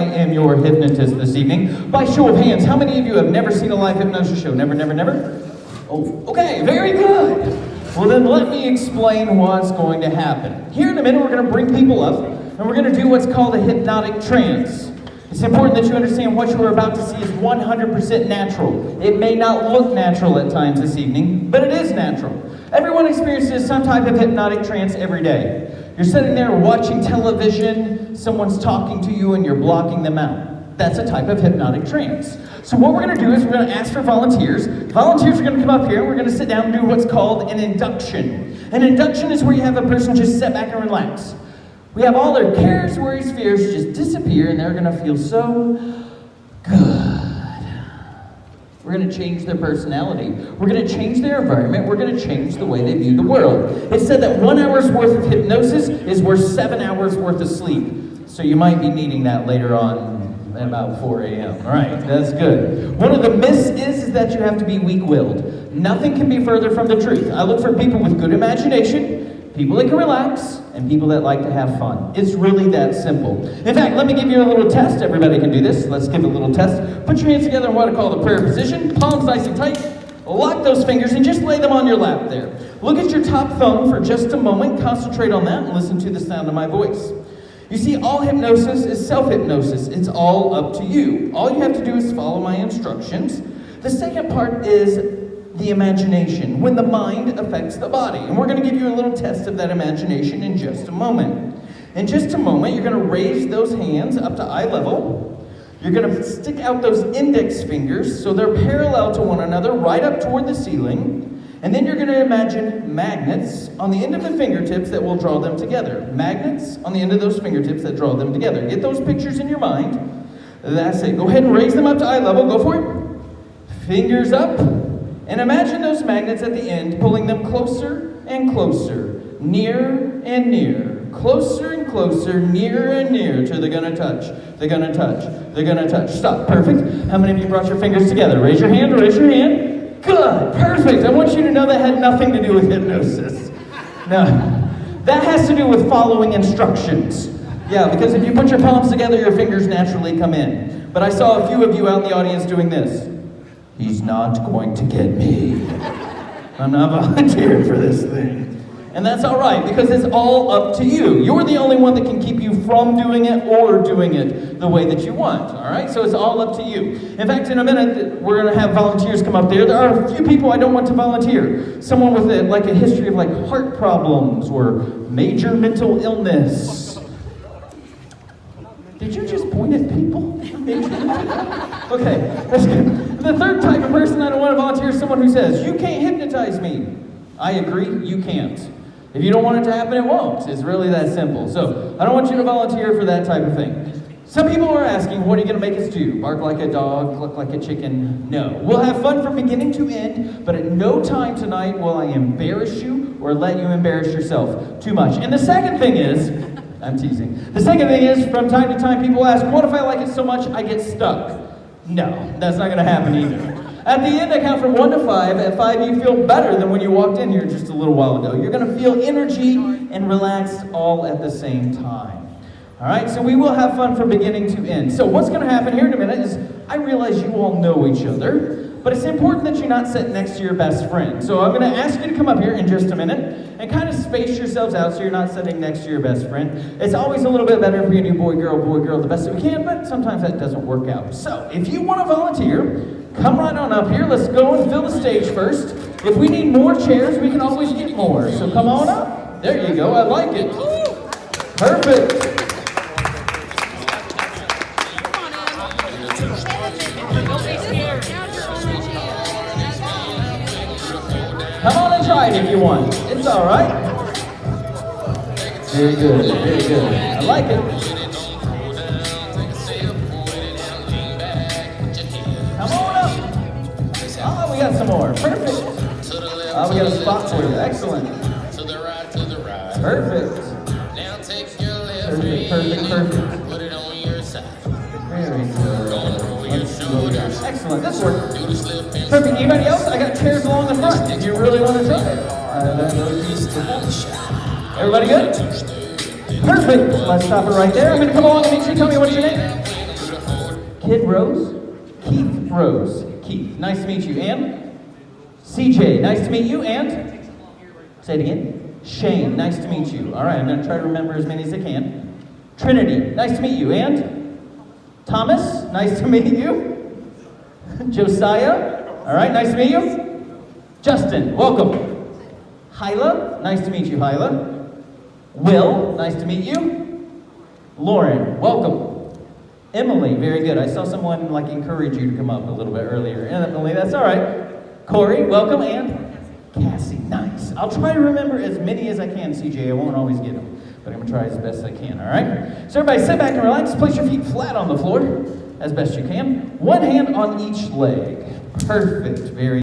am your hypnotist this evening. By show of hands, how many of you have never seen a live hypnosis show? Never, never, never? Oh, okay, very good. Well then let me explain what's going to happen. Here in a minute we're going to bring people up and we're going to do what's called a hypnotic trance. It's important that you understand what you are about to see is 100% natural. It may not look natural at times this evening, but it is natural. Everyone experiences some type of hypnotic trance every day. You're sitting there watching television, someone's talking to you and you're blocking them out. That's a type of hypnotic trance. So what we're going to do is we're going to ask for volunteers. Volunteers are going to come up here and we're going to sit down and do what's called an induction. An induction is where you have a person just sit back and relax. We have all their cares, worries, fears just disappear and they're going to feel so good. We're going to change their personality. We're going to change their environment. We're going to change the way they view the world. It's said that 1 hour's worth of hypnosis is worth 7 hours worth of sleep. So you might be needing that later on at about 4 a.m. All right, that's good. One of the myths is that you have to be weak-willed. Nothing can be further from the truth. I look for people with good imagination, people that can relax, and people that like to have fun. It's really that simple. In fact, let me give you a little test. Everybody can do this. Let's give a little test. Put your hands together in what I call the prayer position. Palms nice and tight. Lock those fingers and just lay them on your lap there. Look at your top thumb for just a moment. Concentrate on that and listen to the sound of my voice. You see, all hypnosis is self-hypnosis. It's all up to you. All you have to do is follow my instructions. The second part is the imagination, when the mind affects the body. And we're going to give you a little test of that imagination in just a moment. In just a moment, you're going to raise those hands up to eye level. You're going to stick out those index fingers so they're parallel to one another, right up toward the ceiling. And then you're going to imagine magnets on the end of the fingertips that will draw them together. Magnets on the end of those fingertips that draw them together. Get those pictures in your mind. That's it. Go ahead and raise them up to eye level. Go for it. Fingers up. And imagine those magnets at the end, pulling them closer and closer, nearer and nearer, closer and closer, nearer and nearer, till they're gonna touch, they're gonna touch, they're gonna touch. Stop, perfect. How many of you brought your fingers together? Raise your hand, raise your hand. Good, perfect. I want you to know that had nothing to do with hypnosis. No, that has to do with following instructions. Yeah, because if you put your palms together, your fingers naturally come in. But I saw a few of you out in the audience doing this. He's not going to get me. I'm not volunteering for this thing. And that's all right, because it's all up to you. You're the only one that can keep you from doing it or doing it the way that you want, all right? So it's all up to you. In fact, in a minute, we're going to have volunteers come up there. There are a few people I don't want to volunteer. Someone with a history of heart problems or major mental illness. Did you just point at people? Okay, that's good. The third type of person I don't want to volunteer is someone who says, you can't hypnotize me. I agree, you can't. If you don't want it to happen, it won't. It's really that simple. So I don't want you to volunteer for that type of thing. Some people are asking, what are you going to make us do? Bark like a dog, cluck like a chicken? No. We'll have fun from beginning to end, but at no time tonight will I embarrass you or let you embarrass yourself too much. And the second thing is, I'm teasing. The second thing is, from time to time, people ask, what if I like it so much I get stuck? No, that's not going to happen either. At the end, I count from 1 to 5. At 5, you feel better than when you walked in here just a little while ago. You're going to feel energy and relaxed all at the same time. All right, so we will have fun from beginning to end. So what's going to happen here in a minute is, I realize you all know each other, but it's important that you not sit next to your best friend. So I'm going to ask you to come up here in just a minute and kind of space yourselves out so you're not sitting next to your best friend. It's always a little bit better if we can do boy, girl, the best that we can, but sometimes that doesn't work out. So if you want to volunteer, come right on up here. Let's go and fill the stage first. If we need more chairs, we can always get more. So come on up. There you go. I like it. Perfect. Come on and try it if you want. It's all right. Very good, very good. I like it. Come on up. Oh, we got some more. Perfect. Oh, we got a spot for you. Excellent. Perfect. Perfect. Put it on your side. Very good. Excellent. This works. Perfect. Anybody else? I got chairs along the front if you really want to try it. Everybody good? Perfect. Let's stop it right there. I'm going to come along and make sure you tell me what's your name. Kid Rose, Keith Rose. Keith, nice to meet you. And CJ, nice to meet you. And say it again. Shane, nice to meet you. All right, I'm going to try to remember as many as I can. Trinity, nice to meet you. And Thomas, nice to meet you. Josiah, all right, nice to meet you. Justin, welcome. Hyla, nice to meet you, Hyla. Will, nice to meet you. Lauren, welcome. Emily, very good. I saw someone encourage you to come up a little bit earlier. Emily, that's all right. Corey, welcome. And Cassie, nice. I'll try to remember as many as I can, CJ. I won't always get them, but I'm going to try as best I can, all right? So everybody sit back and relax. Place your feet flat on the floor as best you can. One hand on each leg. Perfect. Very